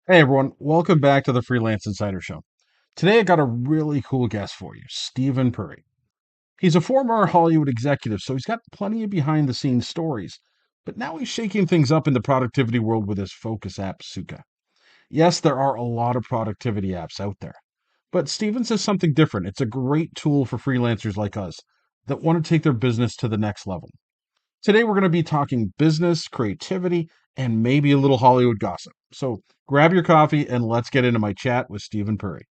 Hey everyone, welcome back to the Freelance Insider Show. Today I got a really cool guest for you, Steven Puri. He's a former Hollywood executive, so he's got plenty of behind the scenes stories. But now he's shaking things up in the productivity world with his focus app, Sukha. Yes, there are a lot of productivity apps out there, but Steven says something different. It's a great tool for freelancers like us that want to take their business to the next level. Today, we're going to be talking business, creativity, and maybe a little Hollywood gossip. So grab your coffee and let's get into my chat with Steven Puri.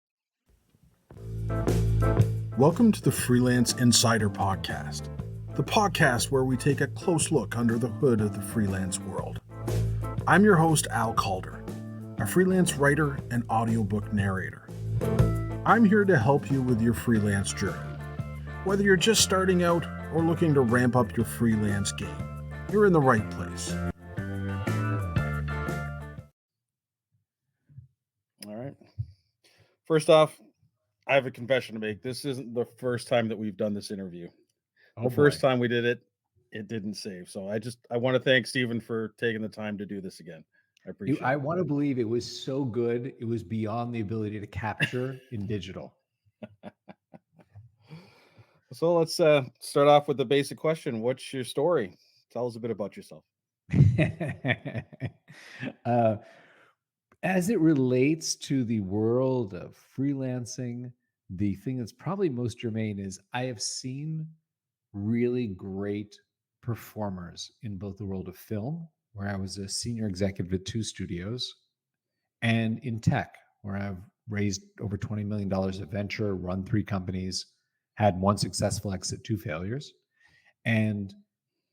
Welcome to the Freelance Insider Podcast, the podcast where we take a close look under the hood of the freelance world. I'm your host, Al Calder, a freelance writer and audiobook narrator. I'm here to help you with your freelance journey. Whether you're just starting out or looking to ramp up your freelance game, you're in the right place. All right. First off, I have a confession to make. This isn't the first time that we've done this interview. The first time we did it, it didn't save. So I want to thank Steven for taking the time to do this again. I appreciate it. I want to believe it was so good, it was beyond the ability to capture in digital. So let's start off with the basic question. What's your story? Tell us a bit about yourself. As it relates to the world of freelancing, the thing that's probably most germane is I have seen really great performers in both the world of film, where I was a senior executive at 2 studios, and in tech, where I've raised over $20 million of venture, run 3 companies, had 1 successful exit, 2 failures. And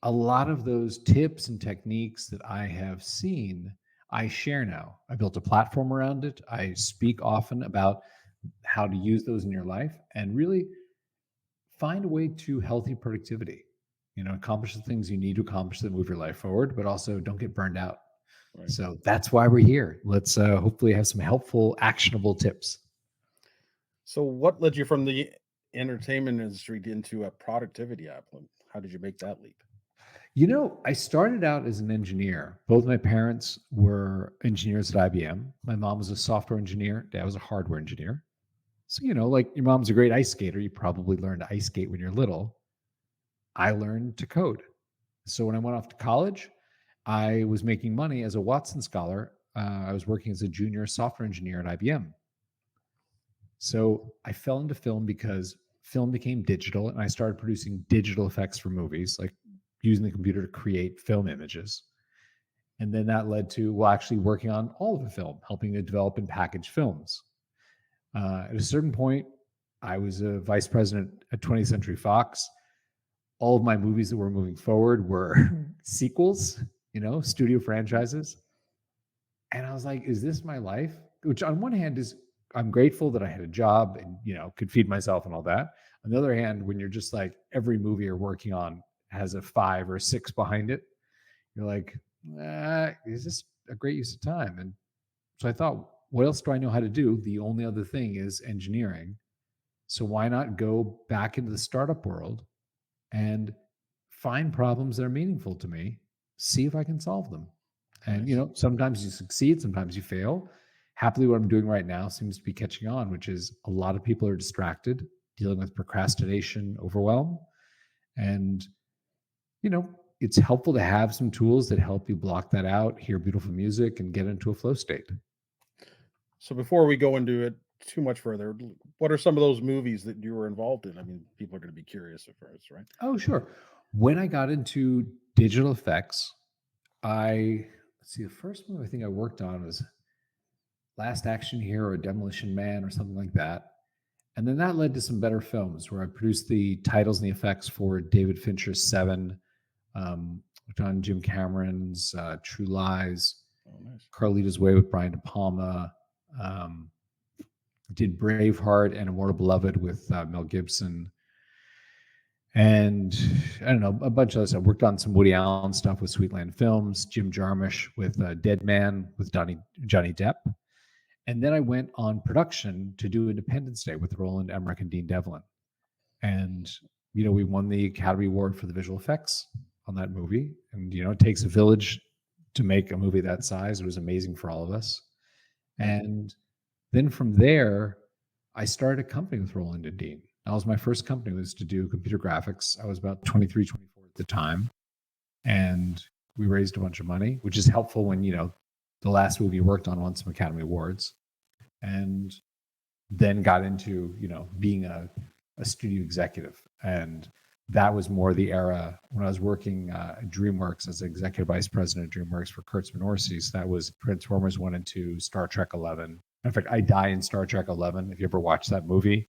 a lot of those tips and techniques that I have seen, I share now. I built a platform around it. I speak often about how to use those in your life and really find a way to healthy productivity. Accomplish the things you need to accomplish that move your life forward, but also don't get burned out. Right. So that's why we're here. Let's hopefully have some helpful, actionable tips. So what led you from the entertainment industry into a productivity app? How did you make that leap? I started out as an engineer. Both my parents were engineers at IBM. My mom was a software engineer. Dad was a hardware engineer. So, like your mom's a great ice skater. You probably learned to ice skate when you're little. I learned to code. So when I went off to college, I was making money as a Watson Scholar. I was working as a junior software engineer at IBM. So I fell into film because film became digital and I started producing digital effects for movies, like using the computer to create film images. And then that led to, actually working on all of the film, helping to develop and package films. At a certain point, I was a vice president at 20th Century Fox. All of my movies that were moving forward were sequels, studio franchises. And I was like, is this my life? Which on one hand is, I'm grateful that I had a job and, could feed myself and all that. On the other hand, when you're just like, every movie you're working on has a 5 or 6 behind it, you're like, is this a great use of time? And so I thought, what else do I know how to do? The only other thing is engineering. So why not go back into the startup world and find problems that are meaningful to me, see if I can solve them. And, sometimes you succeed, sometimes you fail. Happily, what I'm doing right now seems to be catching on, which is a lot of people are distracted, dealing with procrastination, overwhelm. And, it's helpful to have some tools that help you block that out, hear beautiful music, and get into a flow state. So before we go into it too much further, what are some of those movies that you were involved in? I mean, people are going to be curious at first, right? Oh, sure. When I got into digital effects, let's see, the first movie I think I worked on was Last Action Hero or Demolition Man or something like that. And then that led to some better films where I produced the titles and the effects for David Fincher's Seven, worked on Jim Cameron's True Lies, nice. Carlito's Way with Brian De Palma, did Braveheart and Immortal Beloved with Mel Gibson. And I don't know, a bunch of other stuff. Worked on some Woody Allen stuff with Sweetland Films, Jim Jarmusch with Dead Man with Johnny Depp. And then I went on production to do Independence Day with Roland Emmerich and Dean Devlin. And, we won the Academy Award for the visual effects on that movie. And, it takes a village to make a movie that size. It was amazing for all of us. And then from there, I started a company with Roland and Dean. That was my first company, was to do computer graphics. I was about 23, 24 at the time. And we raised a bunch of money, which is helpful when, the last movie you worked on won some Academy Awards. And then got into, being a studio executive. And that was more the era when I was working at DreamWorks as executive vice president at DreamWorks for Kurtzman Orsies. That was Transformers 1 and 2, Star Trek 11. In fact, I die in Star Trek 11. If you ever watch that movie,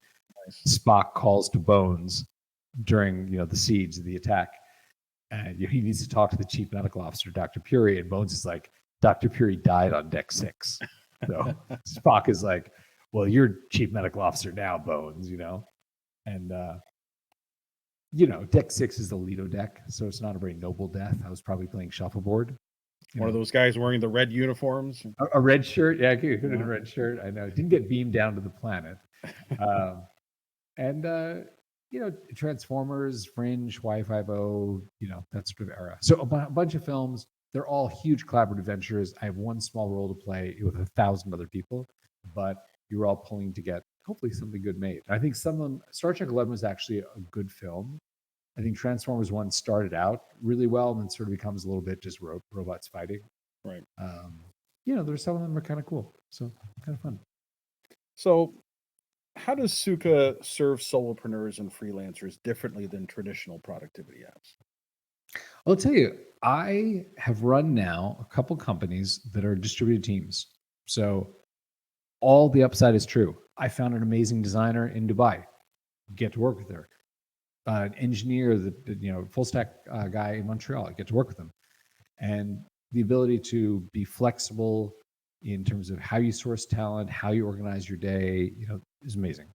Spock calls to Bones during, the siege, the attack. And he needs to talk to the chief medical officer, Dr. Puri. And Bones is like, Dr. Puri died on deck 6. So Spock is like, well, you're chief medical officer now, Bones, And, deck 6 is the Lido deck, so it's not a very noble death. I was probably playing shuffleboard. One of those guys wearing the red uniforms. A red shirt, yeah, a red shirt. I know. Didn't get beamed down to the planet. Transformers, Fringe, Y50, that sort of era. So a bunch of films. They're all huge collaborative ventures. I have one small role to play with 1,000 other people, but you're all pulling to get hopefully something good made. I think some of them, Star Trek 11 was actually a good film. I think Transformers 1 started out really well and then sort of becomes a little bit just robots fighting. Right. There's some of them are kind of cool. So kind of fun. So how does Sukha serve solopreneurs and freelancers differently than traditional productivity apps? I'll tell you, I have run now a couple companies that are distributed teams. So all the upside is true. I found an amazing designer in Dubai. Get to work with her. An engineer, full stack guy in Montreal. Get to work with them. And the ability to be flexible in terms of how you source talent, how you organize your day, is amazing.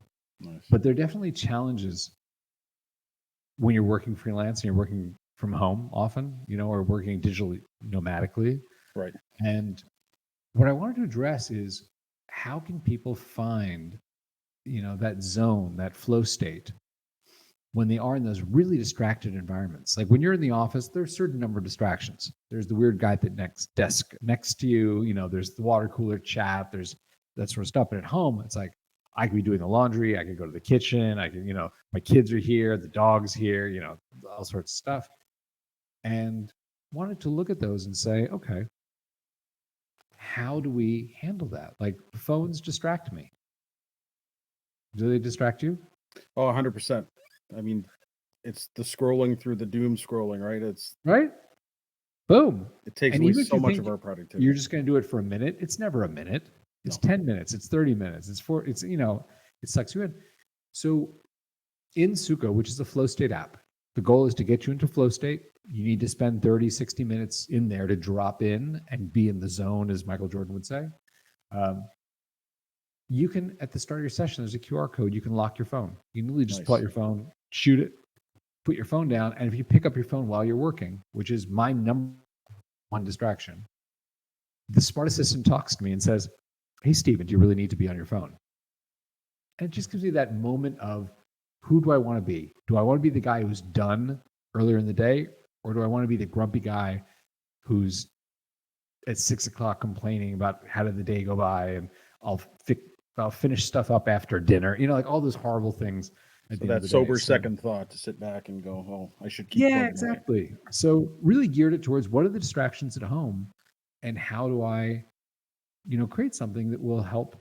Nice. But there are definitely challenges when you're working freelance and you're working from home often, or working digitally nomadically. Right. And what I wanted to address is how can people find, that zone, that flow state when they are in those really distracted environments. Like when you're in the office, there's a certain number of distractions. There's the weird guy at the next desk next to you, there's the water cooler chat, there's that sort of stuff. But at home, it's like, I could be doing the laundry, I could go to the kitchen, I can, my kids are here, the dog's here, all sorts of stuff. And wanted to look at those and say, okay, how do we handle that? Like phones distract me. Do they distract you? Oh, 100%. I mean, it's the scrolling through the doom scrolling, right? It's right. Boom. It takes away so much of our productivity. You're just going to do it for a minute. It's never a minute. It's 10 minutes. It's 30 minutes. It sucks you in. So in Sukha, which is a flow state app, the goal is to get you into flow state. You need to spend 30, 60 minutes in there to drop in and be in the zone, as Michael Jordan would say. You can, at the start of your session, there's a QR code. You can lock your phone. You can literally just pull out your phone, shoot it, put your phone down. And if you pick up your phone while you're working, which is my number one distraction, the smart assistant talks to me and says, hey, Steven, do you really need to be on your phone? And it just gives me that moment of, who do I want to be? Do I want to be the guy who's done earlier in the day? Or do I want to be the grumpy guy who's at 6 o'clock complaining about how did the day go by and I'll finish stuff up after dinner, like all those horrible things. So that sober second thought to sit back and go, oh, I should keep. Yeah, exactly. Away. So really geared it towards what are the distractions at home and how do I, create something that will help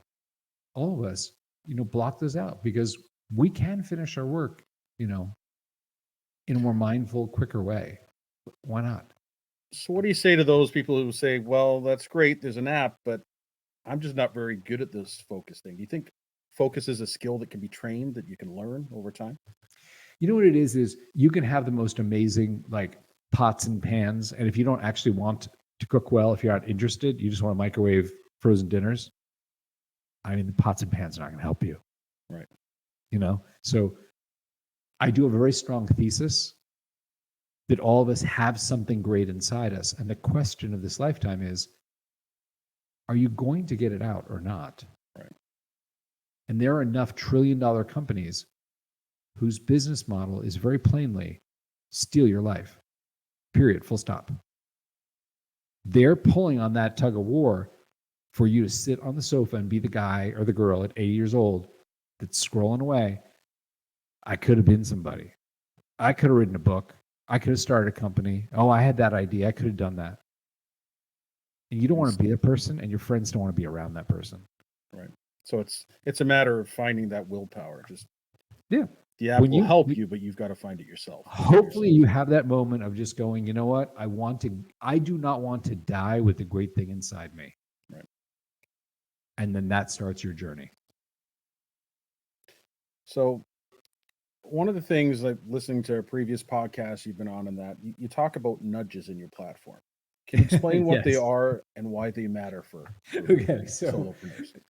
all of us, block those out, because we can finish our work, in a more mindful, quicker way. Why not? So what do you say to those people who say, well, that's great, there's an app, but I'm just not very good at this focus thing? Do you think focus is a skill that can be trained, that you can learn over time? You know what it is you can have the most amazing pots and pans. And if you don't actually want to cook well, if you're not interested, you just want to microwave frozen dinners. I mean, the pots and pans are not going to help you. Right. So I do have a very strong thesis that all of us have something great inside us. And the question of this lifetime is, are you going to get it out or not? Right. And there are enough trillion-dollar companies whose business model is very plainly steal your life. Period. Full stop. They're pulling on that tug of war for you to sit on the sofa and be the guy or the girl at 80 years old that's scrolling away, I could have been somebody. I could have written a book. I could have started a company. Oh, I had that idea. I could have done that. And you don't want to be that person, and your friends don't want to be around that person. Right. So it's a matter of finding that willpower. Just Yeah. The app will help you, but you've got to find it yourself. Hopefully you have that moment of just going, you know what? I do not want to die with the great thing inside me. Right. And then that starts your journey. So one of the things, like listening to a previous podcast you've been on, and that you talk about nudges in your platform. Can you explain what they are and why they matter for okay, so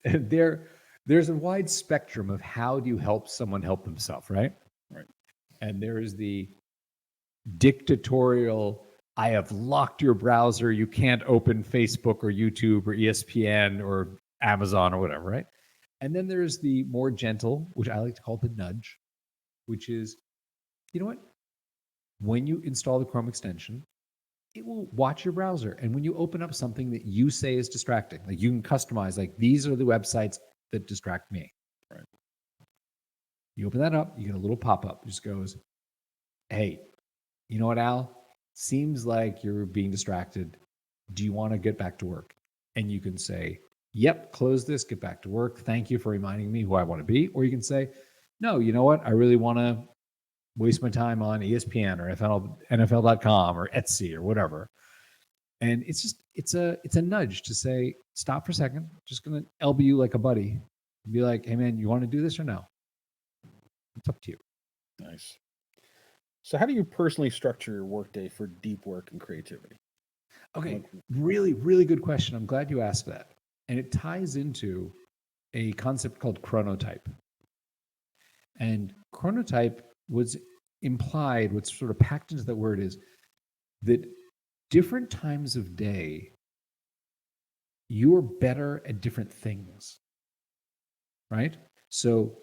solopreneurs? There's a wide spectrum of how do you help someone help themselves, right? Right. And there's the dictatorial, I have locked your browser, you can't open Facebook or YouTube or ESPN or Amazon or whatever, right? And then there's the more gentle, which I like to call the nudge, which is, you know what? When you install the Chrome extension, it will watch your browser. And when you open up something that you say is distracting, like you can customize, like these are the websites that distract me. Right. You open that up, you get a little pop-up. It just goes, hey, you know what, Al? Seems like you're being distracted. Do you want to get back to work? And you can say, yep, close this, get back to work. Thank you for reminding me who I want to be. Or you can say, no, you know what? I really want to waste my time on ESPN or NFL.com or Etsy or whatever. And it's a nudge to say, stop for a second. Just going to elbow you like a buddy and be like, hey man, you want to do this or no? It's up to you. Nice. So how do you personally structure your workday for deep work and creativity? Okay, really, really good question. I'm glad you asked that. And it ties into a concept called chronotype. And chronotype was implied, what's sort of packed into that word is that different times of day, you're better at different things, right? So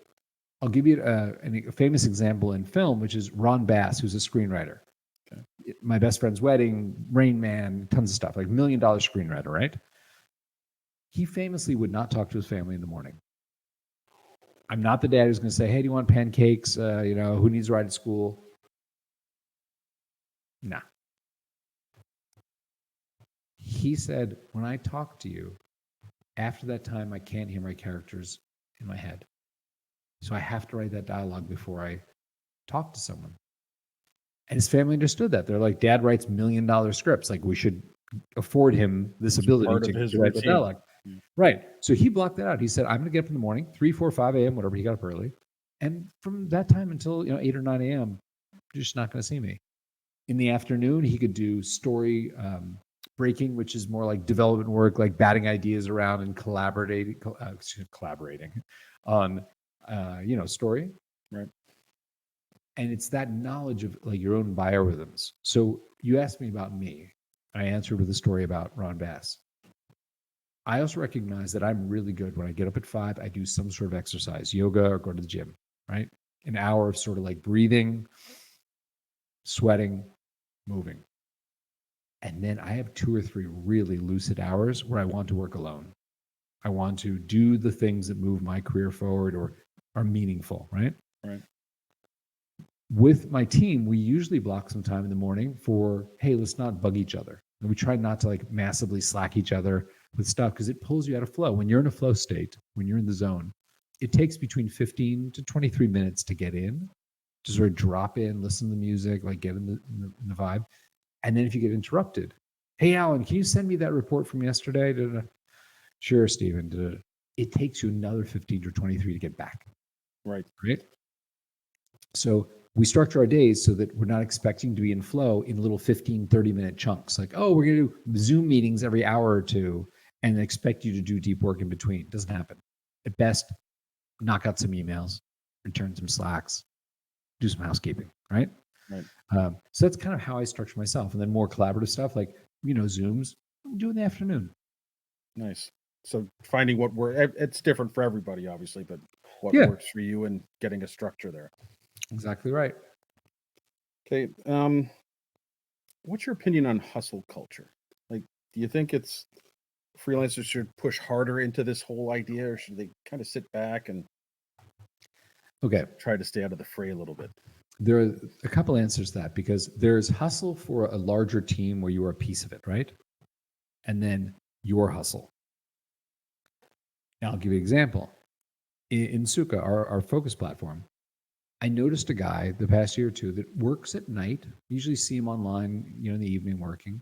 I'll give you a famous example in film, which is Ron Bass, who's a screenwriter. Okay. My Best Friend's Wedding, Rain Man, tons of stuff, like $1 million screenwriter, right? He famously would not talk to his family in the morning. I'm not the dad who's going to say, hey, do you want pancakes? Who needs a ride to school? Nah. He said, when I talk to you, after that time, I can't hear my characters in my head. So I have to write that dialogue before I talk to someone. And his family understood that. They're like, Dad writes $1 million scripts. Like, we should afford him this ability to write the dialogue. Yeah. Right. So he blocked that out. He said, I'm going to get up in the morning, 3, 4, 5 a.m., whatever. He got up early. And from that time until 8 or 9 a.m., you're just not going to see me. In the afternoon, he could do story breaking, which is more like development work, like batting ideas around and collaborating on, story. Right. And it's that knowledge of like your own biorhythms. So you asked me about me. I answered with a story about Ron Bass. I also recognize that I'm really good when I get up at 5, I do some sort of exercise, yoga or go to the gym, right? An hour of sort of like breathing, sweating, moving. And then I have 2 or 3 really lucid hours where I want to work alone. I want to do the things that move my career forward or are meaningful, right? Right. With my team, we usually block some time in the morning for, hey, let's not bug each other. And we try not to like massively slack each other with stuff because it pulls you out of flow. When you're in a flow state, when you're in the zone, it takes between 15 to 23 minutes to get in, to sort of drop in, listen to the music, like get in the vibe. And then if you get interrupted, hey, Alan, can you send me that report from yesterday? Da-da-da. Sure, Steven. Da-da-da. It takes you another 15 to 23 to get back. Right. So we structure our days so that we're not expecting to be in flow in little 15, 30-minute chunks. Like, oh, we're going to do Zoom meetings every hour or two and expect you to do deep work in between. It doesn't happen. At best, knock out some emails, return some Slacks, do some housekeeping, right? Right. So that's kind of how I structure myself. And then more collaborative stuff like, Zooms, we do in the afternoon. Nice. So finding what it's different for everybody, obviously, but what works for you and getting a structure there. Exactly right. Okay. What's your opinion on hustle culture? Like, do you think it's freelancers should push harder into this whole idea, or should they kind of sit back and try to stay out of the fray a little bit? There are a couple answers to that, because there's hustle for a larger team where you are a piece of it, right? And then your hustle. Now, I'll give you an example. In Sukha, our focus platform, I noticed a guy the past year or two that works at night. Usually see him online, in the evening working,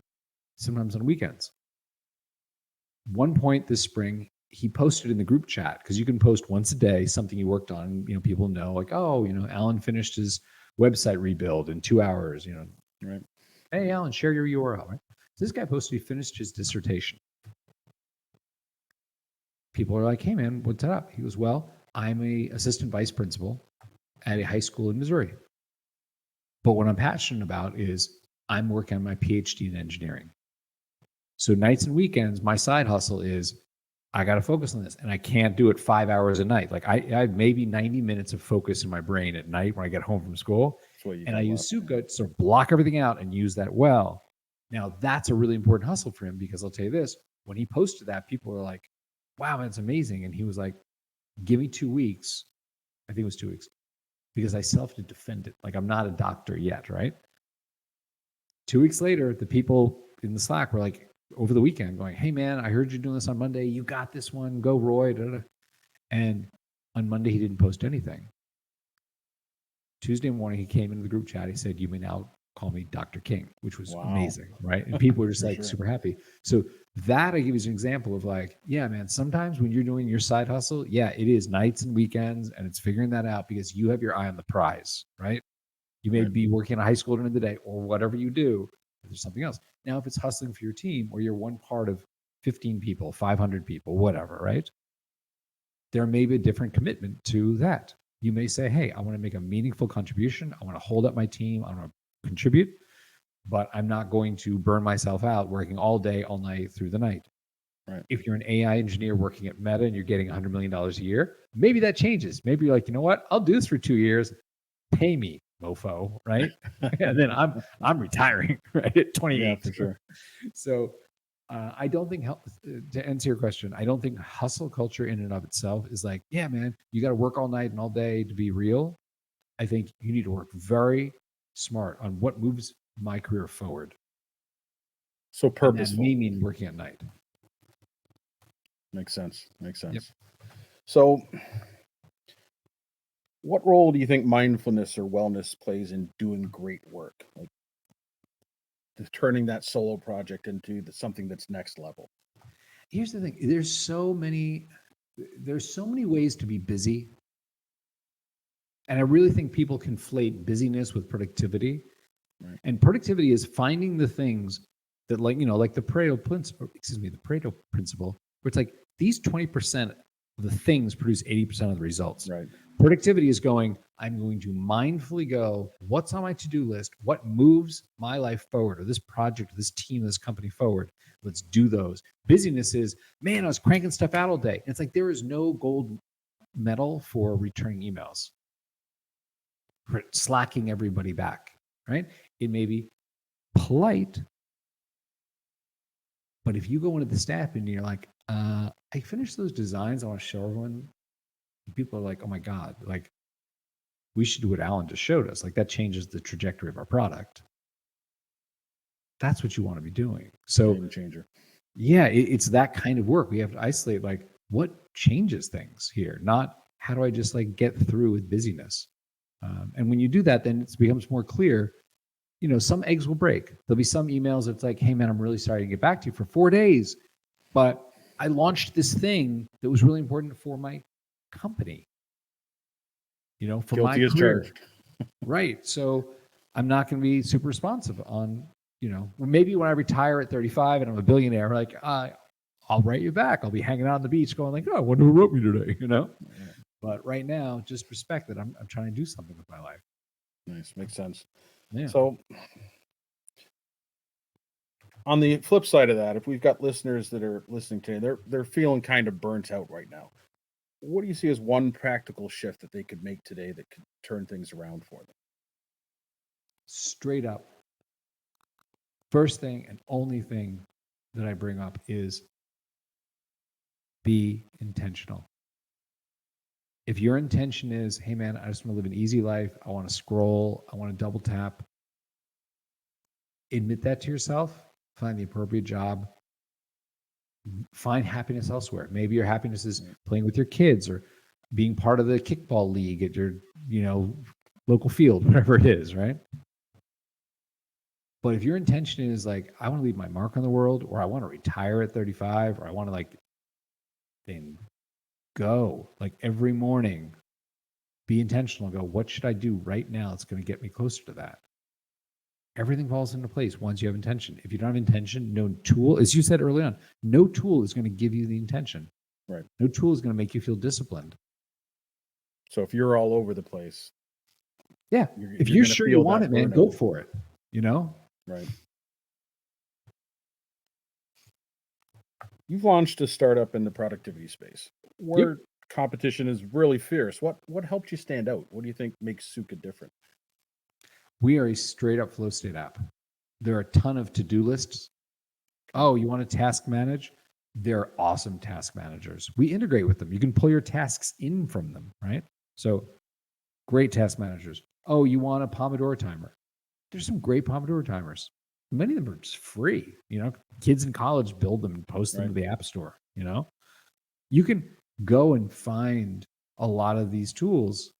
sometimes on weekends. One point this spring, he posted in the group chat, because you can post once a day something you worked on. People know, like, oh, Alan finished his website rebuild in 2 hours. Right. Hey, Alan, share your URL. Right. So this guy posted he finished his dissertation. People are like, hey, man, what's that up? He goes, well, I'm a assistant vice principal at a high school in Missouri. But what I'm passionate about is I'm working on my PhD in engineering. So nights and weekends, my side hustle is I got to focus on this, and I can't do it 5 hours a night. Like I have maybe 90 minutes of focus in my brain at night when I get home from school. And I use Sukha to sort of block everything out and use that well. Now, that's a really important hustle for him, because I'll tell you this, when he posted that, people were like, wow, man, it's amazing. And he was like, give me 2 weeks. I think it was 2 weeks, because I still have to defend it. Like, I'm not a doctor yet, right? 2 weeks later, the people in the Slack were like, over the weekend, going, hey, man, I heard you doing this on Monday. You got this one. Go, Roy. Da, da. And on Monday, he didn't post anything. Tuesday morning, he came into the group chat. He said, you may now call me Dr. King, which was amazing, right? And people were just like super happy. So that I give you as an example of like, yeah, man, sometimes when you're doing your side hustle, yeah, it is nights and weekends, and it's figuring that out because you have your eye on the prize, right? You may be working at a high school during the day or whatever you do. There's something else. Now, if it's hustling for your team, or you're one part of 15 people, 500 people, whatever, right? There may be a different commitment to that. You may say, hey, I want to make a meaningful contribution. I want to hold up my team. I want to contribute, but I'm not going to burn myself out working all day, all night through the night. Right. If you're an AI engineer working at Meta and you're getting $100 million a year, maybe that changes. Maybe you're like, you know what? I'll do this for 2 years. Pay me, mofo, right? And then I'm retiring, right, at 28. Yeah, for sure. So I don't think, to answer your question, I don't think hustle culture in and of itself is like, yeah, man, you got to work all night and all day to be real. I think you need to work very smart on what moves my career forward. So purposeful. And that may mean working at night. Makes sense. Yep. So what role do you think mindfulness or wellness plays in doing great work? Like turning that solo project into something that's next level? Here's the thing. There's so many ways to be busy. And I really think people conflate busyness with productivity. Right. And productivity is finding the things that, like the Pareto principle, where it's like these 20% of the things produce 80% of the results. Right. Productivity is going, I'm going to mindfully go, what's on my to-do list? What moves my life forward, or this project, or this team, or this company forward? Let's do those. Busyness is, man, I was cranking stuff out all day. And it's like, there is no gold medal for returning emails, for slacking everybody back, right? It may be polite, but if you go into the staff and you're like, I finished those designs, I want to show everyone, people are like, oh my God, like, we should do what Alan just showed us. Like, that changes the trajectory of our product. That's what you want to be doing. So, Game changer. Yeah, it's that kind of work. We have to isolate, like, what changes things here, not how do I just like get through with busyness. And when you do that, then it becomes more clear. Some eggs will break. There'll be some emails that's like, hey man, I'm really sorry to get back to you for 4 days, but I launched this thing that was really important for my company, for Guilty my as career. charged. Right. So I'm not going to be super responsive on, maybe when I retire at 35 and I'm a billionaire, like, I'll write you back. I'll be hanging out on the beach going like, oh, I wonder who wrote me today, Yeah. But right now, just respect that I'm trying to do something with my life. Nice. Makes sense. Yeah. So on the flip side of that, if we've got listeners that are listening today, they're feeling kind of burnt out right now. What do you see as one practical shift that they could make today that could turn things around for them? Straight up, first thing and only thing that I bring up is be intentional. If your intention is, hey man, I just want to live an easy life, I want to scroll, I want to double tap, admit that to yourself, find the appropriate job, find happiness elsewhere. Maybe your happiness is playing with your kids or being part of the kickball league at your, local field, whatever it is, right? But if your intention is like, I want to leave my mark on the world, or I want to retire at 35, or I want to then go every morning, be intentional, go, what should I do right now that's going to get me closer to that? Everything falls into place once you have intention. If you don't have intention, no tool, as you said early on, no tool is going to give you the intention. Right. No tool is going to make you feel disciplined. So if you're all over the place. Yeah. If you're sure you want it, man, go for it. Right. You've launched a startup in the productivity space where competition is really fierce. What helped you stand out? What do you think makes Sukha different? We are a straight up flow state app. There are a ton of to-do lists. Oh, you want to task manage? They're awesome task managers. We integrate with them. You can pull your tasks in from them, right? So great task managers. Oh, you want a Pomodoro timer? There's some great Pomodoro timers. Many of them are just free. Kids in college build them and post them to the App Store. You can go and find a lot of these tools,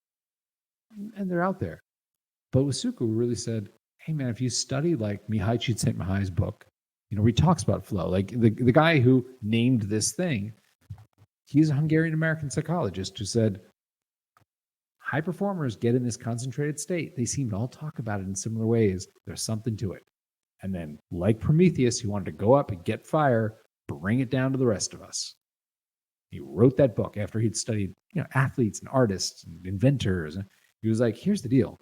and they're out there. But with Sukha, we really said, hey man, if you study Mihai Csikszentmihalyi's book, where he talks about flow, the guy who named this thing, he's a Hungarian-American psychologist who said, high performers get in this concentrated state. They seem to all talk about it in similar ways. There's something to it. And then, like Prometheus, he wanted to go up and get fire, bring it down to the rest of us. He wrote that book after he'd studied, athletes and artists and inventors. And he was like, here's the deal.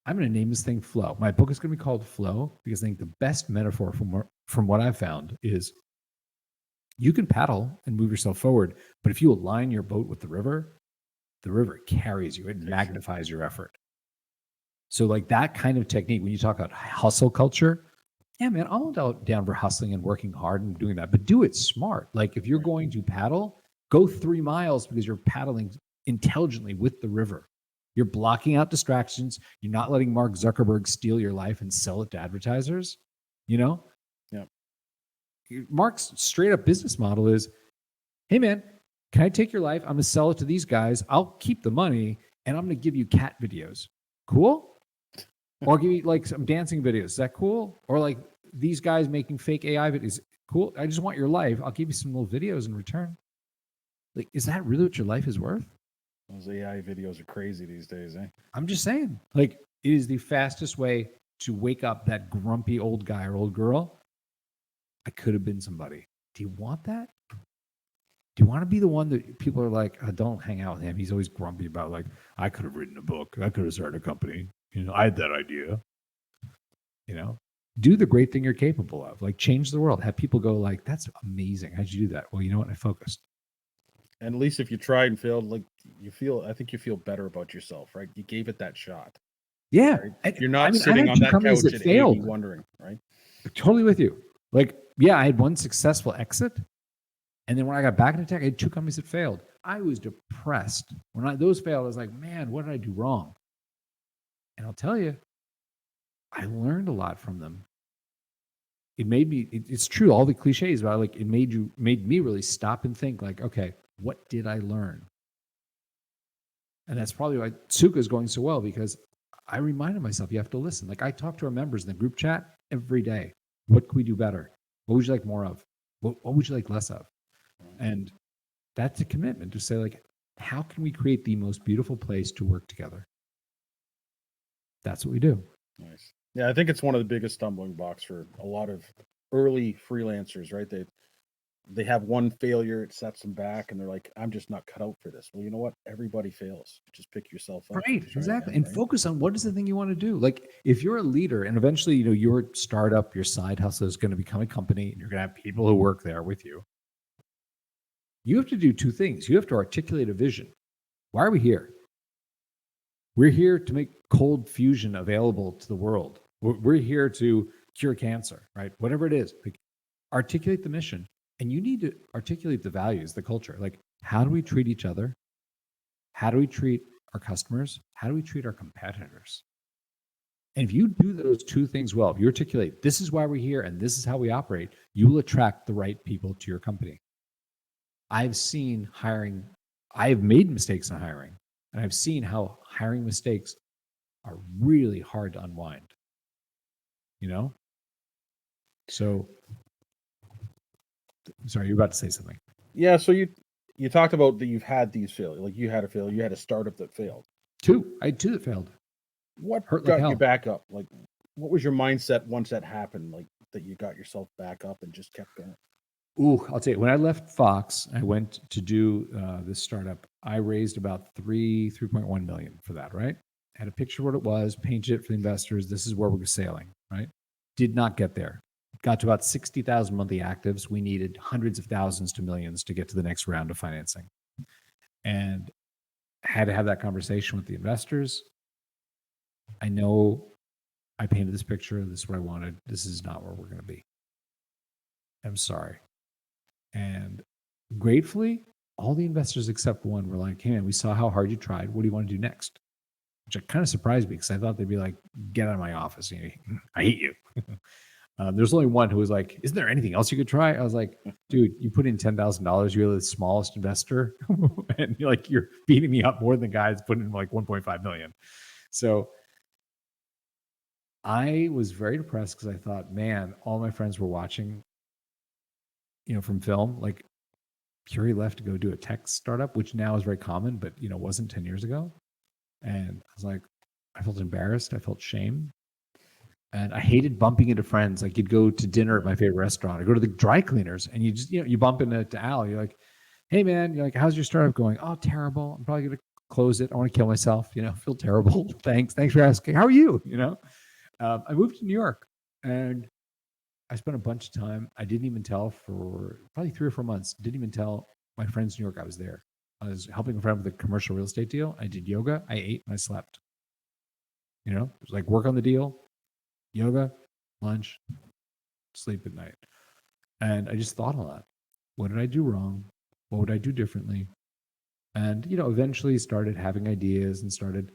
I'm going to name this thing Flow. My book is going to be called Flow because I think the best metaphor from what I've found is you can paddle and move yourself forward, but if you align your boat with the river carries you. It magnifies your effort. So that kind of technique, when you talk about hustle culture, yeah, man, I'm all down for hustling and working hard and doing that, but do it smart. If you're going to paddle, go 3 miles because you're paddling intelligently with the river. You're blocking out distractions. You're not letting Mark Zuckerberg steal your life and sell it to advertisers. Yeah. Mark's straight up business model is, hey man, can I take your life? I'm going to sell it to these guys. I'll keep the money and I'm going to give you cat videos. Cool? Or I'll give you some dancing videos. Is that cool? Or these guys making fake AI videos. Cool. I just want your life. I'll give you some little videos in return. Is that really what your life is worth? Those AI videos are crazy these days, eh? I'm just saying, it is the fastest way to wake up that grumpy old guy or old girl. I could have been somebody. Do you want that? Do you want to be the one that people are like, oh, don't hang out with him. He's always grumpy about I could have written a book. I could have started a company. I had that idea. Do the great thing you're capable of. Change the world. Have people go that's amazing. How'd you do that? Well, you know what? I focused. And at least if you tried and failed, I think you feel better about yourself, right? You gave it that shot. Yeah. Right? You're not sitting on that couch at 80 wondering, right? I'm totally with you. I had one successful exit. And then when I got back into tech, I had 2 companies that failed. I was depressed. When those failed, I was like, man, what did I do wrong? And I'll tell you, I learned a lot from them. It made me, it's true, all the cliches about it made me really stop and think okay, what did I learn? And that's probably why Sukha is going so well, because I reminded myself, you have to listen. I talk to our members in the group chat every day. What can we do better? What would you like more of? What would you like less of? And that's a commitment to say, how can we create the most beautiful place to work together? That's what we do. Nice. Yeah, I think it's one of the biggest stumbling blocks for a lot of early freelancers, right? They have one failure, it sets them back, and they're like, I'm just not cut out for this. Well, you know what? Everybody fails. Just pick yourself up. Right, exactly. And focus on what is the thing you want to do. If you're a leader and eventually, your startup, your side hustle is going to become a company and you're going to have people who work there with you. You have to do 2 things. You have to articulate a vision. Why are we here? We're here to make cold fusion available to the world. We're here to cure cancer, right? Whatever it is, articulate the mission. And you need to articulate the values, the culture. Like, how do we treat each other? How do we treat our customers? How do we treat our competitors? And if you do those two things well, if you articulate, this is why we're here and this is how we operate, you will attract the right people to your company. I've seen hiring, I've made mistakes in hiring, and I've seen how hiring mistakes are really hard to unwind. You know? So, sorry, you're about to say something. Yeah. So you talked about that you've had these failures. Like you had a failure. You had a startup that failed. I had two that failed. What Hurt like got hell. you back up? Like, what was your mindset once that happened? Like that you got yourself back up and just kept going. Ooh, I'll tell you, when I left Fox, I went to do this startup. I raised about 3.1 million for that, right? Had a picture of what it was, painted it for the investors. This is where we're sailing, right? Did not get there. Got to about 60,000 monthly actives. We needed hundreds of thousands to millions to get to the next round of financing. And had to have that conversation with the investors. I know I painted this picture. This is what I wanted. This is not where we're going to be. I'm sorry. And gratefully, all the investors except one were like, hey, man, we saw how hard you tried. What do you want to do next? Which kind of surprised me because I thought they'd be like, get out of my office. I hate you. There's only one who was like, isn't there anything else you could try? I was like, dude, you put in $10,000. You're the smallest investor. And you're beating me up more than the guy that's putting in like 1.5 million. So I was very depressed because I thought, man, all my friends were watching, from film. Like Puri left to go do a tech startup, which now is very common, but wasn't 10 years ago. And I was like, I felt embarrassed. I felt shame. And I hated bumping into friends. Like you'd go to dinner at my favorite restaurant. I go to the dry cleaners and you just, you bump into Al. You're like, hey man, you're like, how's your startup going? Oh, terrible. I'm probably going to close it. I want to kill myself. Feel terrible. Thanks for asking. How are you? I moved to New York and I spent a bunch of time. I didn't even tell for probably 3 or 4 months. Didn't even tell my friends in New York I was there. I was helping a friend with a commercial real estate deal. I did yoga. I ate and I slept. It was like work on the deal, yoga, lunch, sleep at night. And I just thought a lot. What did I do wrong? What would I do differently? And, eventually started having ideas and started,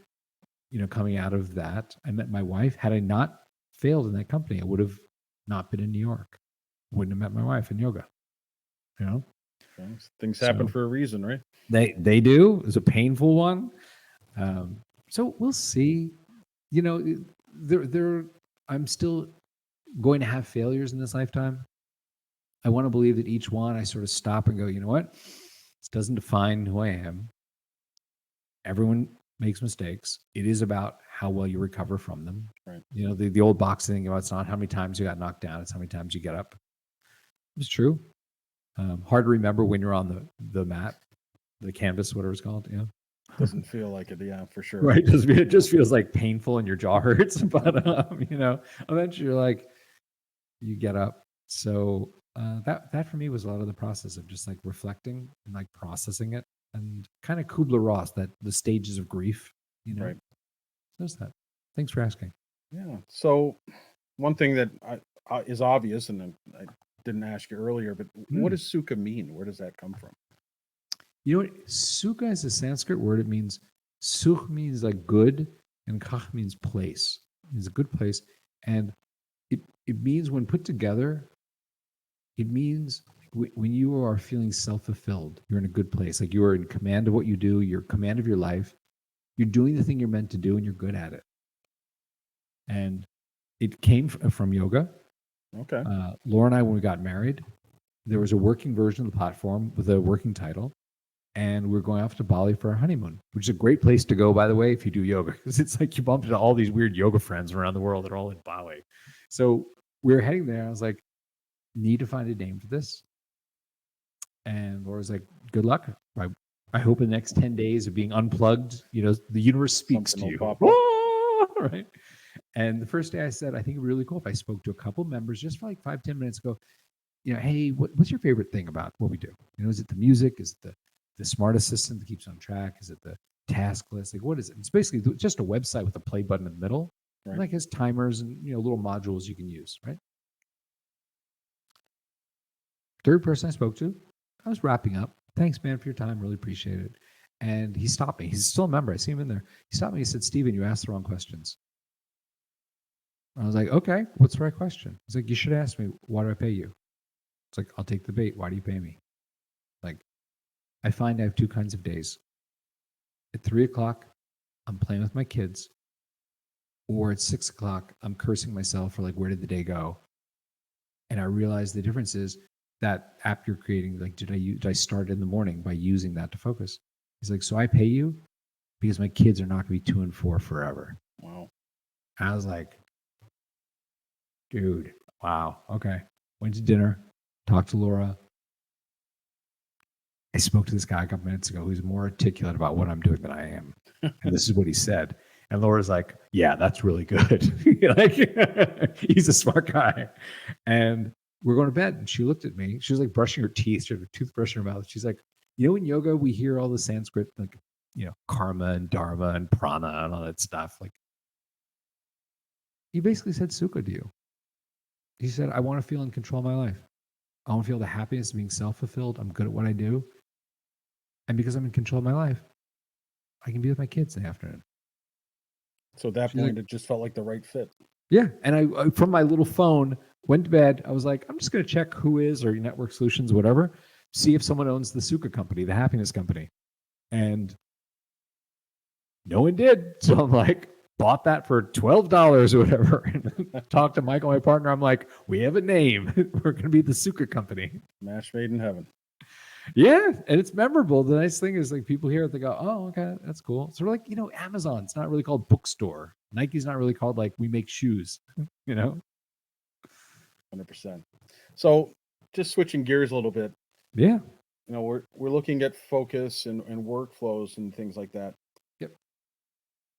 coming out of that. I met my wife. Had I not failed in that company, I would have not been in New York. Wouldn't have met my wife in yoga. Things happen for a reason, right? They do. It was a painful one. So we'll see. I'm still going to have failures in this lifetime. I want to believe that each one I sort of stop and go, you know what? This doesn't define who I am. Everyone makes mistakes. It is about how well you recover from them. Right. The old boxing thing about it's not how many times you got knocked down, it's how many times you get up. It's true. Hard to remember when you're on the mat, the canvas, whatever it's called. Doesn't feel like it, yeah, for sure. Right. It just feels like painful and your jaw hurts. But eventually you're like, you get up. So that for me was a lot of the process of just like reflecting and like processing it and kind of Kubler-Ross, that the stages of grief, Right. So there's that. Thanks for asking. Yeah. So one thing that is obvious, and I didn't ask you earlier, but what does Sukha mean? Where does that come from? Sukha is a Sanskrit word. It means, Sukh means like good, and Kach means place. It means a good place. And it means when put together, it means when you are feeling self-fulfilled, you're in a good place. Like you are in command of what you do, you're in command of your life. You're doing the thing you're meant to do and you're good at it. And it came from yoga. Okay. Laura and I, when we got married, there was a working version of the platform with a working title. And we're going off to Bali for our honeymoon, which is a great place to go, by the way, if you do yoga, because it's like you bump into all these weird yoga friends around the world that are all in Bali. So we were heading there. I was like, need to find a name for this. And Laura was like, good luck. I hope in the next 10 days of being unplugged, the universe speaks Something to you. will pop up. Right. And the first day I said, I think it'd be really cool if I spoke to a couple members just for like 5-10 minutes ago, hey, what's your favorite thing about what we do? Is it the music? Is it the smart assistant that keeps on track? Is it the task list? Like, what is it? It's basically just a website with a play button in the middle. Right. And like has timers and, little modules you can use, right? Third person I spoke to, I was wrapping up. Thanks, man, for your time. Really appreciate it. And he stopped me. He's still a member. I see him in there. He stopped me. He said, Steven, you asked the wrong questions. I was like, okay, what's the right question? He's like, you should ask me, why do I pay you? It's like, I'll take the bait. Why do you pay me? Like, I find I have two kinds of days. At 3 o'clock, I'm playing with my kids. Or at 6 o'clock, I'm cursing myself for like, where did the day go? And I realized the difference is that app you're creating, like, did I start in the morning by using that to focus? He's like, so I pay you because my kids are not going to be 2 and 4 forever. Wow. And I was like, dude, wow. Okay. Went to dinner, talked to Laura. I spoke to this guy a couple minutes ago who's more articulate about what I'm doing than I am. And this is what he said. And Laura's like, yeah, that's really good. Like, he's a smart guy. And we're going to bed. And she looked at me. She was like brushing her teeth. She had a toothbrush in her mouth. She's like, you know, in yoga, we hear all the Sanskrit, like, you know, karma and dharma and prana and all that stuff. Like, he basically said Sukha to you. He said, I want to feel in control of my life. I want to feel the happiness of being self-fulfilled. I'm good at what I do. And because I'm in control of my life, I can be with my kids in the afternoon. So at that She's point, like, it just felt like the right fit. Yeah. And I, from my little phone, went to bed. I was like, I'm just going to check who is, or Network Solutions, whatever, see if someone owns the Sukha company, the happiness company. And no one did. So I'm like, bought that for $12 or whatever. And talked to Michael, my partner. I'm like, we have a name. We're going to be the Sukha company. Match made in heaven. Yeah, and it's memorable. The nice thing is, like, people hear it, they go, oh, okay, that's cool. Sort of like, you know, Amazon's not really called bookstore. Nike's not really called, like, we make shoes, you know? 100%. So just switching gears a little bit, Yeah. you know, we're looking at focus and workflows and things like that. Yep.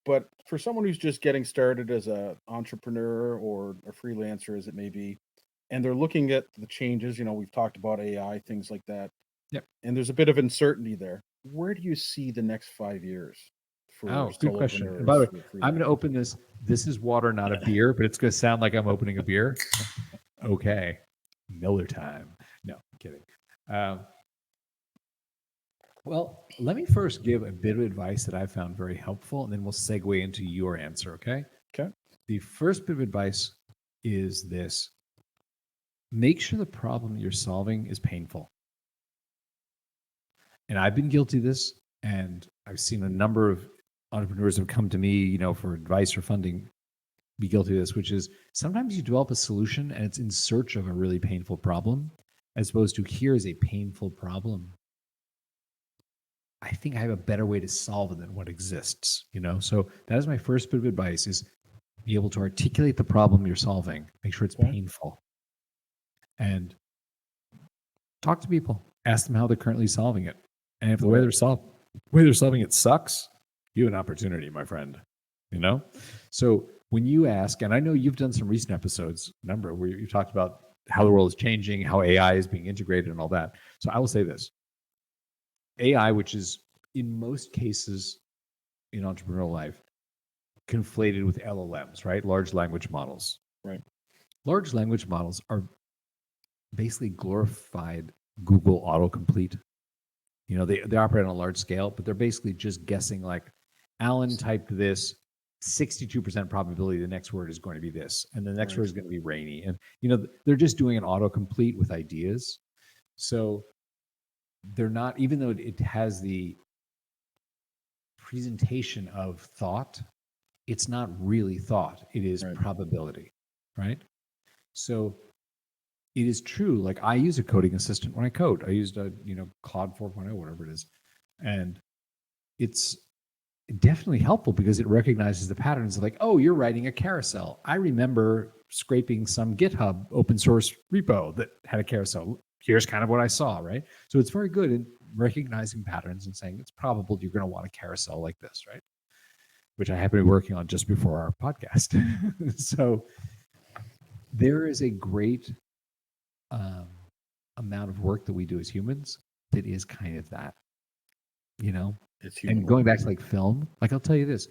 But for someone who's just getting started as an entrepreneur or a freelancer, as it may be, and they're looking at the changes, you know, we've talked about AI, things like that. Yep. And there's a bit of uncertainty there. Where do you see the next 5 years for Oh, good question. And by the way, I'm going to open this. This is water, not a beer, but it's going to sound like I'm opening a beer. Okay. Miller time. No, I'm kidding. Well, let me first give a bit of advice that I found very helpful, and then we'll segue into your answer, okay? Okay. The first bit of advice is this. Make sure the problem you're solving is painful. And I've been guilty of this, and I've seen a number of entrepreneurs who have come to me, you know, for advice or funding, be guilty of this, which is sometimes you develop a solution and it's in search of a really painful problem, as opposed to here's a painful problem. I think I have a better way to solve it than what exists, you know? So that is my first bit of advice, is be able to articulate the problem you're solving. Make sure it's painful. And talk to people. Ask them how they're currently solving it. And if the way they're solving it sucks, you have an opportunity, my friend. You know? So when you ask, and I know you've done some recent episodes, number, where you talked about how the world is changing, how AI is being integrated and all that. So I will say this. AI, which is in most cases in entrepreneurial life, conflated with LLMs, right? Large language models. Right. Large language models are basically glorified Google autocomplete. You know, they operate on a large scale, but they're basically just guessing, like, Alan typed this, 62% probability the next word is going to be this, and the next word is going to be rainy. And, you know, they're just doing an autocomplete with ideas. So they're not, even though it has the presentation of thought, it's not really thought. It is probability, right? So it is true. Like, I use a coding assistant when I code. I used a, you know, Claude 4.0, whatever it is. And it's definitely helpful because it recognizes the patterns of, like, oh, you're writing a carousel. I remember scraping some GitHub open source repo that had a carousel. Here's kind of what I saw, right? So it's very good in recognizing patterns and saying it's probable you're going to want a carousel like this, right? Which I happen to be working on just before our podcast. So there is a great amount of work that we do as humans that is kind of that, you know? It's human and going work. back to, like, film, like, I'll tell you this,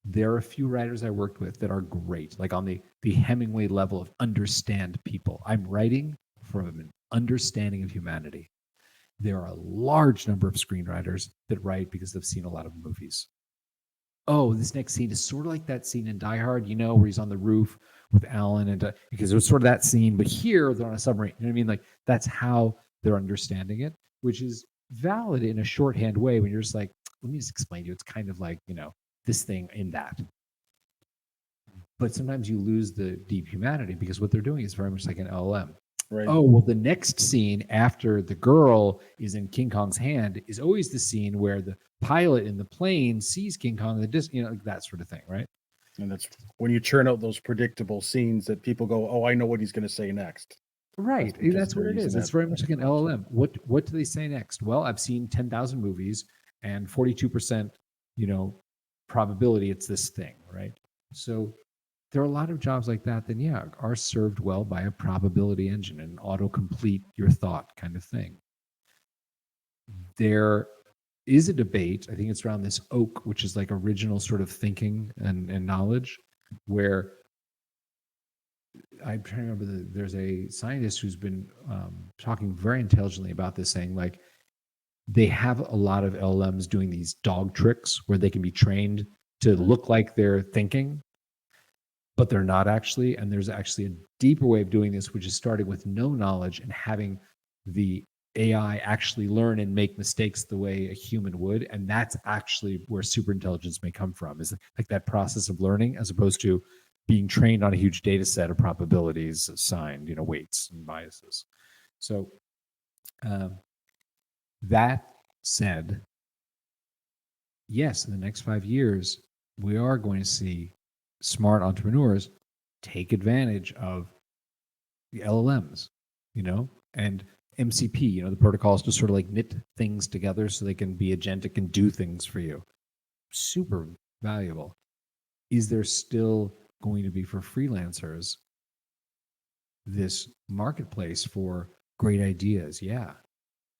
there are a few writers I worked with that are great, like on the Hemingway level of understand people. I'm writing from an understanding of humanity. There are a large number of screenwriters that write because they've seen a lot of movies. Oh, this next scene is sort of like that scene in Die Hard, where he's on the roof with Alan, and because it was sort of that scene, but here they're on a submarine. You know what I mean? Like, that's how they're understanding it, which is valid in a shorthand way when you're just like, let me just explain to you. It's kind of like, this thing in that. But sometimes you lose the deep humanity because what they're doing is very much like an LLM. Right. Oh, well, the next scene after the girl is in King Kong's hand is always the scene where the pilot in the plane sees King Kong, like that sort of thing, right? And that's when you churn out those predictable scenes that people go, oh, I know what he's going to say next. Right. That's what it is. It's very much like an LLM. What do they say next? Well, I've seen 10,000 movies and 42%, probability it's this thing, right? So there are a lot of jobs like that are served well by a probability engine and autocomplete your thought kind of thing. There is a debate, I think it's around this oak, which is like original sort of thinking and knowledge, where I'm trying to remember, there's a scientist who's been talking very intelligently about this, saying like they have a lot of LLMs doing these dog tricks where they can be trained to look like they're thinking, but they're not actually. And there's actually a deeper way of doing this, which is starting with no knowledge and having the AI actually learn and make mistakes the way a human would. And that's actually where superintelligence may come from, is like that process of learning as opposed to being trained on a huge data set of probabilities assigned, weights and biases. So that said, yes, in the next 5 years, we are going to see smart entrepreneurs take advantage of the LLMs, and MCP, the protocols to sort of like knit things together so they can be agentic and do things for you. Super valuable. Is there still going to be, for freelancers, this marketplace for great ideas? Yeah.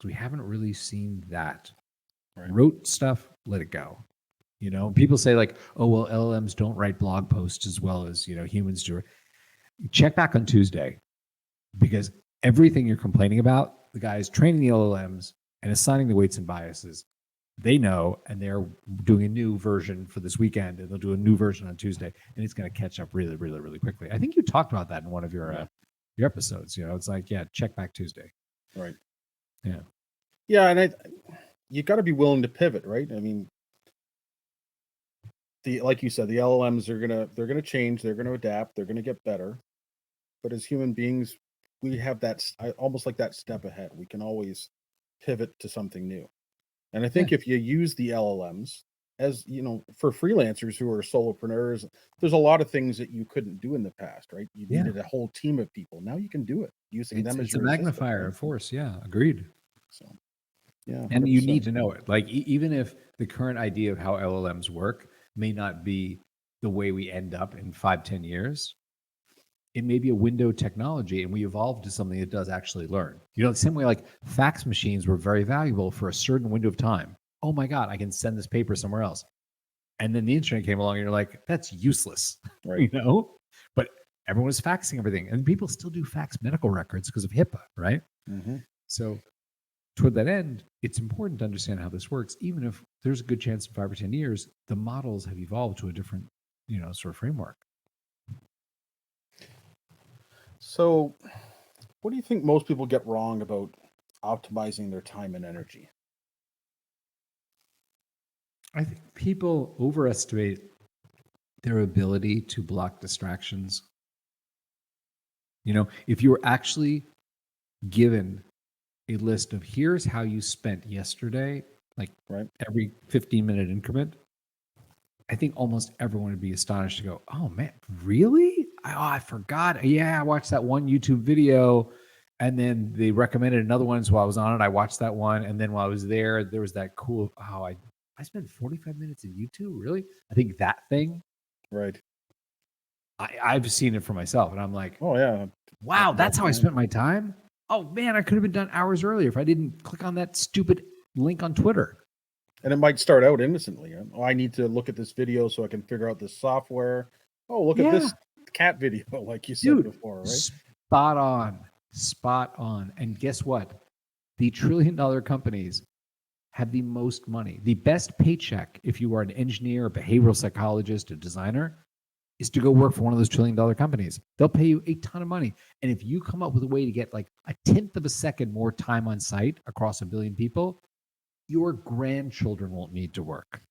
We haven't really seen that. Right. Wrote stuff, let it go. People say like, oh, well, LLMs don't write blog posts as well as, humans do. Check back on Tuesday, because everything you're complaining about, the guys training the LLMs and assigning the weights and biases, they know, and they're doing a new version for this weekend, and they'll do a new version on Tuesday, and it's going to catch up really, really, really quickly. I think you talked about that in one of your episodes. It's like, check back Tuesday. Right. Yeah. Yeah, and you got to be willing to pivot, right? I mean, like you said, the LLMs they're gonna change, they're gonna adapt, they're gonna get better. But as human beings, we have that almost like that step ahead. We can always pivot to something new. And I think if you use the LLMs as, for freelancers who are solopreneurs, there's a lot of things that you couldn't do in the past, right? You needed a whole team of people. Now you can do it using them as your a magnifier, of force. Yeah, agreed. So, yeah, 100%. And you need to know it. Like, even if the current idea of how LLMs work may not be the way we end up in 5-10 years, it may be a window technology, and we evolve to something that does actually learn. The same way like fax machines were very valuable for a certain window of time. Oh my God, I can send this paper somewhere else. And then the internet came along and you're like, that's useless, right? But everyone was faxing everything, and people still do fax medical records because of HIPAA, right? Mm-hmm. So toward that end, it's important to understand how this works, even if there's a good chance in 5 or 10 years, the models have evolved to a different, sort of framework. So what do you think most people get wrong about optimizing their time and energy? I think people overestimate their ability to block distractions. If you were actually given a list of here's how you spent yesterday, like every 15-minute increment, I think almost everyone would be astonished to go, oh man, really? I forgot. Yeah, I watched that one YouTube video, and then they recommended another one. So while I was on it, I watched that one. And then while I was there was that cool, I spent 45 minutes in YouTube? Really? I think that thing. Right. I've seen it for myself, and I'm like, oh yeah. Wow, that's how I spent my time? Oh man, I could have been done hours earlier if I didn't click on that stupid link on Twitter. And it might start out innocently. Oh, I need to look at this video so I can figure out this software. Oh, look at this cat video, like you said before, right? Spot on. Spot on. And guess what? The trillion-dollar companies have the most money. The best paycheck, if you are an engineer, a behavioral psychologist, a designer, is to go work for one of those trillion-dollar companies. They'll pay you a ton of money. And if you come up with a way to get like a tenth of a second more time on site across 1 billion people, your grandchildren won't need to work.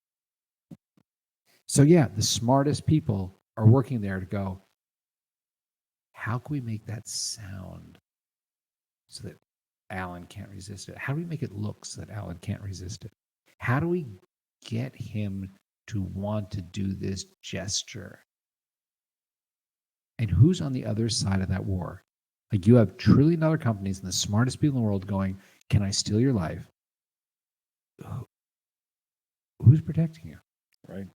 So yeah, the smartest people are working there to go, how can we make that sound so that Alan can't resist it? How do we make it look so that Alan can't resist it? How do we get him to want to do this gesture? And who's on the other side of that war? Like, you have trillion-dollar companies and the smartest people in the world going, can I steal your life? Who's protecting you? Right.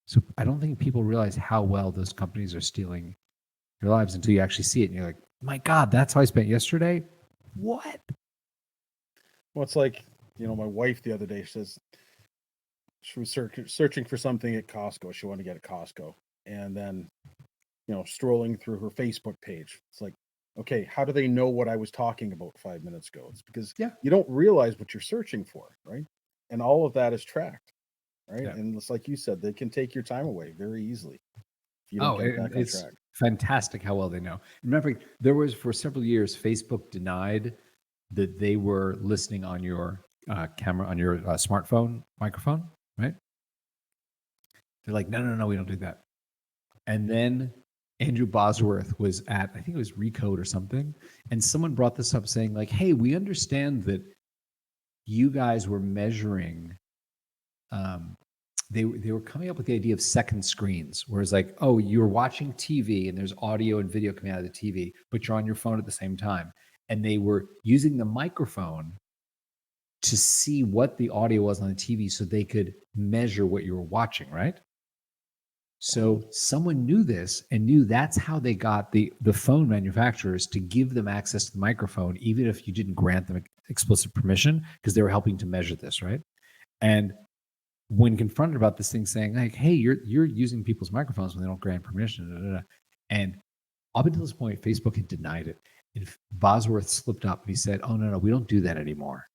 So I don't think people realize how well those companies are stealing your lives until you actually see it. And you're like, my God, that's how I spent yesterday? What? Well, it's like, my wife the other day says she was searching for something at Costco. She wanted to get at Costco. And then, strolling through her Facebook page. It's like, okay, how do they know what I was talking about 5 minutes ago? It's because you don't realize what you're searching for, right? And all of that is tracked, right? Yeah. And it's like you said, they can take your time away very easily if you don't get back on track. Fantastic how well they know. Remember, there was, for several years, Facebook denied that they were listening on your camera, on your smartphone microphone, right? They're like, no, we don't do that. And then Andrew Bosworth was at, I think it was Recode or something, and someone brought this up saying like, hey, we understand that you guys were measuring, they were coming up with the idea of second screens, where it's like, oh, you're watching TV and there's audio and video coming out of the TV, but you're on your phone at the same time. And they were using the microphone to see what the audio was on the TV so they could measure what you were watching, right? So someone knew this and knew that's how they got the phone manufacturers to give them access to the microphone, even if you didn't grant them explicit permission, because they were helping to measure this, right? And when confronted about this thing, saying like, hey, you're using people's microphones when they don't grant permission, and up until this point, Facebook had denied it. And Bosworth slipped up and he said, oh, no, we don't do that anymore.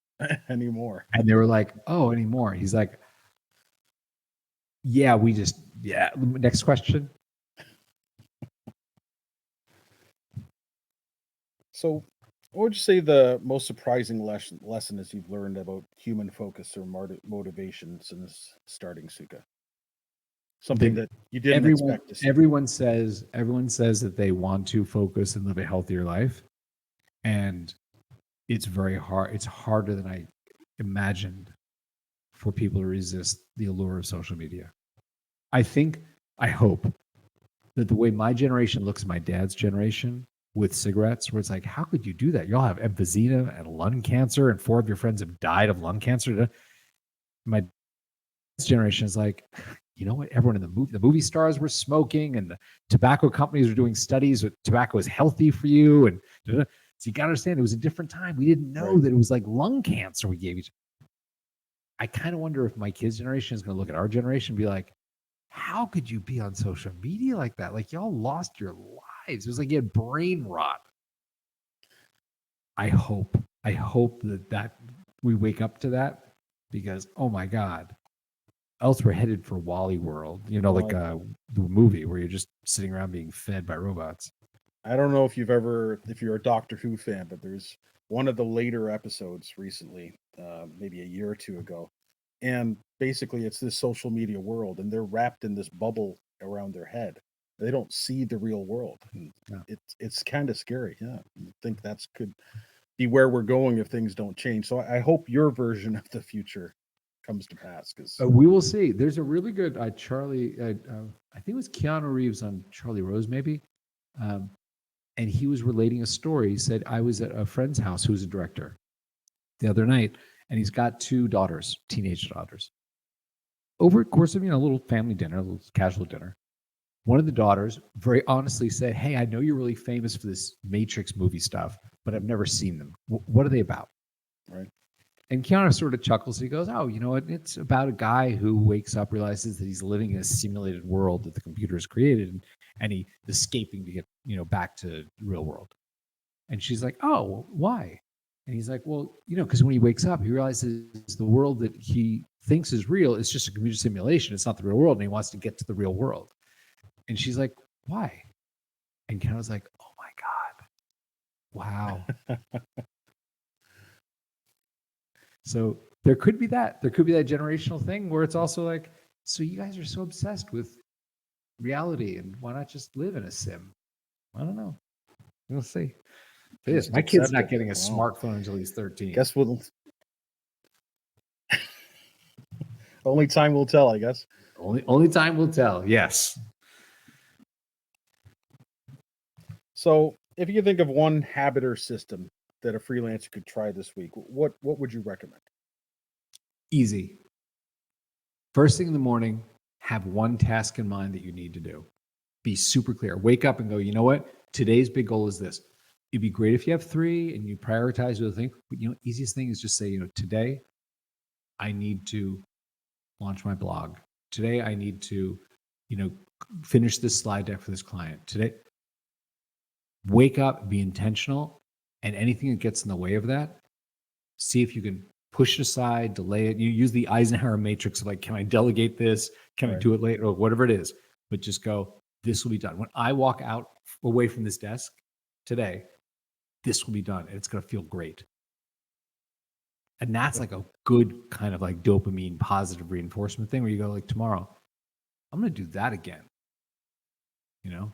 Anymore. And they were like, oh, anymore. He's like, yeah, next question. So what would you say the most surprising lesson is you've learned about human focus or motivation since starting Sukha? Something that you didn't expect to see. Everyone says that they want to focus and live a healthier life. And it's very hard. It's harder than I imagined for people to resist the allure of social media. I hope that the way my generation looks at my dad's generation with cigarettes, where it's like, how could you do that? Y'all have emphysema and lung cancer, and 4 of your friends have died of lung cancer. My generation is like, you know what? Everyone in the movie stars were smoking, and the tobacco companies were doing studies that tobacco is healthy for you. And so you got to understand, it was a different time. We didn't know that it was like lung cancer we gave each. I kind of wonder if my kids' generation is going to look at our generation and be like, how could you be on social media like that? Like, y'all lost your lives. It was like you had brain rot. I hope that we wake up to that, because, oh my God, else we're headed for Wally World, like the movie where you're just sitting around being fed by robots. I don't know if you're a Doctor Who fan, but there's one of the later episodes recently, maybe a year or two ago. And basically it's this social media world, and they're wrapped in this bubble around their head. They don't see the real world. And it's kind of scary. Yeah. I think that's could be where we're going if things don't change. So I hope your version of the future comes to pass, because we will see. There's a really good Charlie, I think it was Keanu Reeves on Charlie Rose, maybe. And he was relating a story. He said, I was at a friend's house who was a director the other night, and he's got 2 daughters, teenage daughters. Over the course of, a little family dinner, a little casual dinner, one of the daughters very honestly said, hey, I know you're really famous for this Matrix movie stuff, but I've never seen them. What are they about? Right. And Keanu sort of chuckles. He goes, oh, you know what? It's about a guy who wakes up, realizes that he's living in a simulated world that the computer has created. and he's escaping to get, back to the real world. And she's like, oh, well, why? And he's like, well, because when he wakes up, he realizes the world that he thinks is real is just a computer simulation. It's not the real world. And he wants to get to the real world. And she's like, why? And Ken was like, oh my God. Wow. So there could be that. There could be that generational thing where it's also like, so you guys are so obsessed with reality, and why not just live in a sim? I don't know. We'll see. My kid's not getting a smartphone until he's 13. Guess we'll only time will tell, I guess. Only time will tell. Yes. So, if you could think of one habit or system that a freelancer could try this week, what would you recommend? Easy. First thing in the morning, have one task in mind that you need to do. Be super clear. Wake up and go, you know what? Today's big goal is this. It'd be great if you have 3 and you prioritize the thing. But easiest thing is just say, today I need to launch my blog. Today I need to, finish this slide deck for this client. Today, wake up, be intentional, and anything that gets in the way of that, see if you can push it aside, delay it. You use the Eisenhower matrix of like, can I delegate this? Can I do it later? Or whatever it is. But just go, this will be done. When I walk out away from this desk today, this will be done, and it's going to feel great. And that's like a good kind of like dopamine positive reinforcement thing where you go like, tomorrow, I'm going to do that again. Yeah,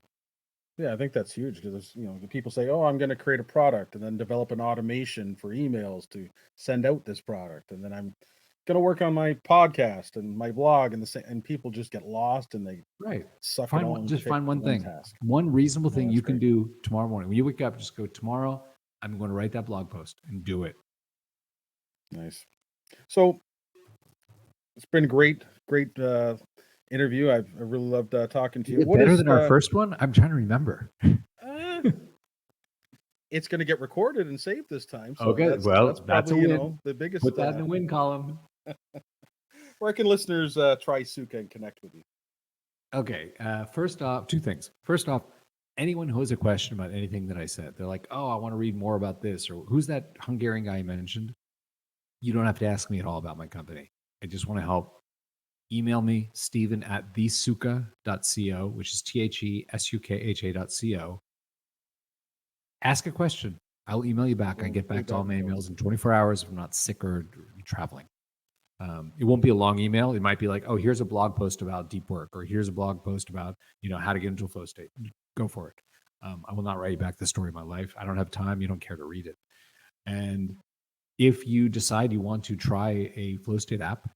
I think that's huge because people say, "Oh, I'm going to create a product and then develop an automation for emails to send out this product, and then I'm going to work on my podcast and my blog," and people just get lost and they suck it all. Just find one thing, one reasonable thing you can do tomorrow morning when you wake up. Just go, tomorrow I'm going to write that blog post and do it. Nice. So it's been great interview. I really loved talking to you. What better than our first one? I'm trying to remember. It's going to get recorded and saved this time. So okay, that's probably, a win. The biggest. Put that in the win column. Where can listeners try Sukha and connect with you? Okay. First off, 2 things. First off, anyone who has a question about anything that I said, they're like, oh, I want to read more about this, or who's that Hungarian guy you mentioned? You don't have to ask me at all about my company. I just want to help. Email me, Steven at thesukha.co, which is THESUKHA.co. Ask a question. I'll email you back. I get back to all my emails in 24 hours if I'm not sick or traveling. It won't be a long email. It might be like, oh, here's a blog post about deep work, or here's a blog post about, how to get into a flow state. Go for it. I will not write you back the story of my life. I don't have time. You don't care to read it. And if you decide you want to try a flow state app,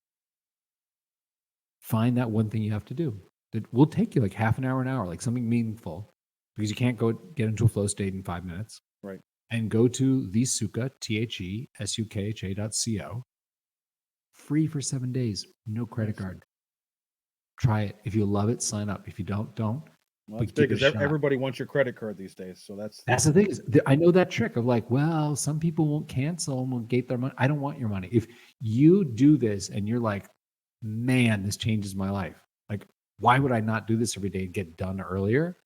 find that one thing you have to do that will take you like half an hour, like something meaningful, because you can't go get into a flow state in 5 minutes. Right. And go to the Sukha, THESUKHA.co. Free for 7 days. No credit card. Try it. If you love it, sign up. If you don't. Well, it's big because everybody wants your credit card these days. So that's the thing. I know that trick of like, well, some people won't cancel and won't gate their money. I don't want your money. If you do this and you're like, man, this changes my life. Like, why would I not do this every day and get done earlier?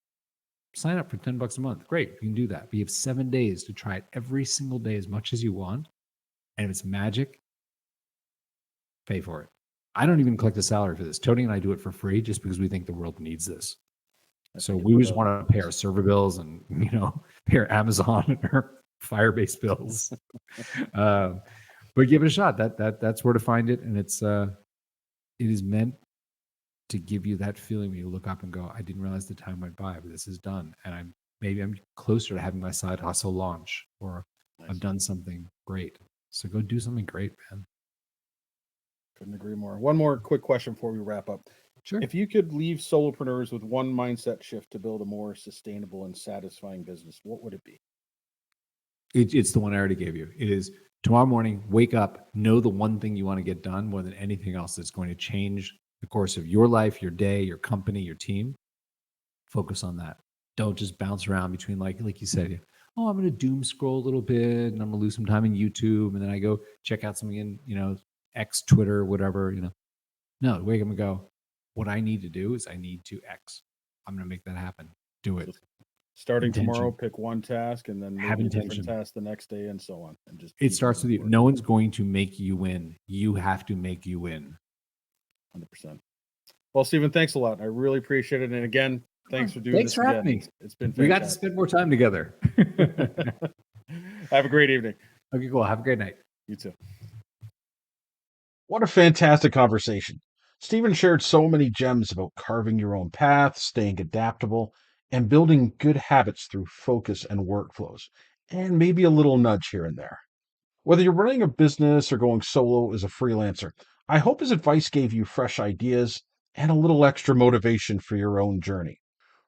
Sign up for $10 a month. Great. You can do that. But you have 7 days to try it every single day as much as you want. And if it's magic, pay for it. I don't even collect a salary for this. Tony and I do it for free just because we think the world needs this. So we just want to pay our server bills and, pay our Amazon and our Firebase bills. But give it a shot. That's where to find it. And it is meant to give you that feeling when you look up and go, I didn't realize the time went by, but this is done. And I'm closer to having my side hustle launch, or I've done something great. So go do something great, man. Couldn't agree more. One more quick question before we wrap up. Sure. If you could leave solopreneurs with one mindset shift to build a more sustainable and satisfying business, what would it be? It's the one I already gave you. It is tomorrow morning, wake up, know the one thing you want to get done more than anything else that's going to change the course of your life, your day, your company, your team. Focus on that. Don't just bounce around between like you said, oh, I'm going to doom scroll a little bit and I'm going to lose some time in YouTube. And then I go check out something in, X, Twitter, whatever, No, wake up and go, what I need to do is I need to X. I'm going to make that happen. Do it. Starting Intention. tomorrow, pick one task and then Have maybe a different intention. task the next day and so on. And just It starts with you. No one's going to make you win. You have to make you win. 100%. Well, Steven, thanks a lot. I really appreciate it. And again, thanks for doing Thanks this for again. having me. It's been fantastic. We got to spend more time together. Have a great evening. Okay, cool. Have a great night. You too. What a fantastic conversation. Steven shared so many gems about carving your own path, staying adaptable, and building good habits through focus and workflows, and maybe a little nudge here and there. Whether you're running a business or going solo as a freelancer, I hope his advice gave you fresh ideas and a little extra motivation for your own journey.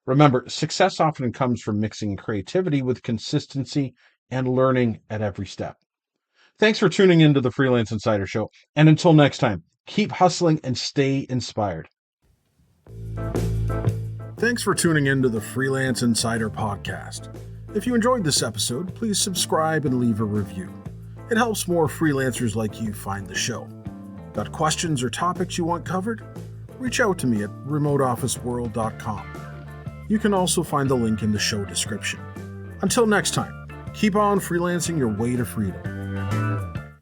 Remember, success often comes from mixing creativity with consistency and learning at every step. Thanks for tuning into the Freelance Insider Show, and until next time, keep hustling and stay inspired. Thanks for tuning into the Freelance Insider Podcast. If you enjoyed this episode, please subscribe and leave a review. It helps more freelancers like you find the show. Got questions or topics you want covered? Reach out to me at remoteofficeworld.com. You can also find the link in the show description. Until next time, keep on freelancing your way to freedom.